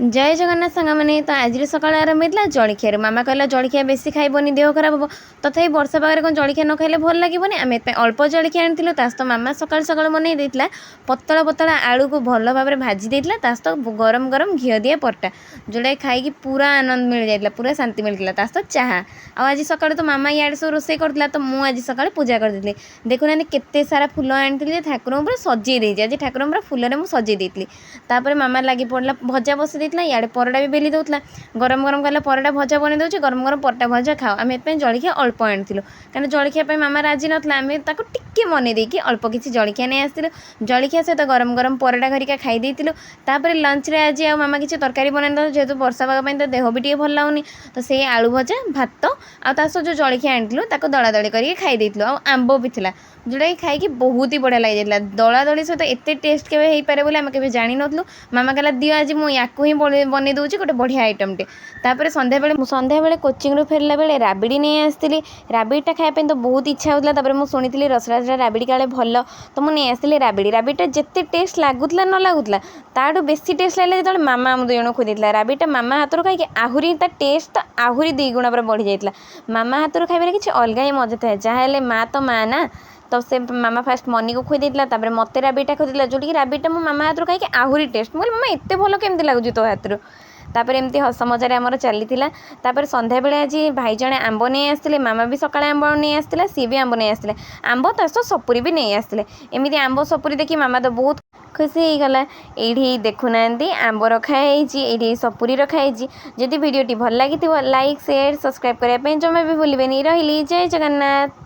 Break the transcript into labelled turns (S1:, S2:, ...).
S1: जय जगन्नाथ सांग मैंने तो आज सका आरंभ होता जलखिया मामा कहला जलखिया बेसी खाइबनी देह खराब हम तथापि वर्षा पागे कौन जलखिया न खाइले भल लगे आम अल्प जलखिया आनी तो मामा सका सका बनई देता पतला पतला आलू को भल भाव में भाजी देता तासत गरम गरम घी दिए परटा जोटा खाई पूरा आनंद मिल जाता पूरा शांति मिलता तासत चाह आज सका तो मामा इे सब रोसे करता तो मुझे आज सका पूजा करदी देखुना केते सारा फुल आनी ठाकुर पूरा सजे देती आज ठाकुर पूरा फुल में सजे देती मामा लगी पड़ा भजा बसई इे परटा भी बेली दूसरा गरम गरम कहला परटा भजा बन दूसरे गरम गरम परटा भजा खाओ आम ए जलखिया अल्प आनी कहीं जलखिया मामा राजी नाला आम टे मन देकी अल्प किसी जलखिया नहीं आसलु जलखिया सहित गरम गरम परटा घरिका खाई तापर लंच रे आज मामा किसी तरकारी बना जेहेतु वर्षा पाग तो देह भी भल लगुनि तो से आलू भजा भात आस जो जलखिया आनी दला दली करके खाई आंब भी था जोटा कि खाई बहुत ही बढ़िया लगी जाता दला दली सहित एत टेस्ट के हो पारे बोले आम के जानी नथलु मामा कहला दियो आज मुझे ही बन दूसरी गोटे बढ़िया आइटमटे तापर संध्या बेले कोचिंग रू फेरला बेले राबिड़ी नहीं आसती राबिड़टा खायापी तो बहुत इच्छा होता मुझे शुणी रसराजरा राबिड़ी काले भल तो मुझे नहीं आसती राबिड़टा जिते टेस्ट लगुला न लगुला ताठू बेसी टेस्ट लगे जो मामा आम दुई खुदी राबिड़टा मामा हाथ खाई आहरी टेस्ट तो आहरी 2 गुणा पर बढ़ी जाता मामा हाथ खाइबार किसी अलग ही मजा था जहाँ माँ तो माँ ना तो से मामा फास्ट मनी को खुई देता मत राबिटा खुदी जो कि राबिटा मो मामा हाथ खाई आहरी टेस्ट मुझे मामा एत भल केमती लगुच तो हाथ तापर एमती हस मजार आमर चली संध्या बेले आज भाई जड़े आंब नहीं आसते मामा भी सका आंब नहीं आसला सी भी आंब नहीं आसते आंब तो सपुरी भी नहीं आसते एमती आंब सपुरी देखी मामा तो बहुत खुशी हो गला ये देखुना आंब रखाई ये सपुरी रखाई जदि वीडियोटी भल लगी लाइक शेयर सब्सक्राइब करने जमा भी भूलें रही जय जगन्नाथ।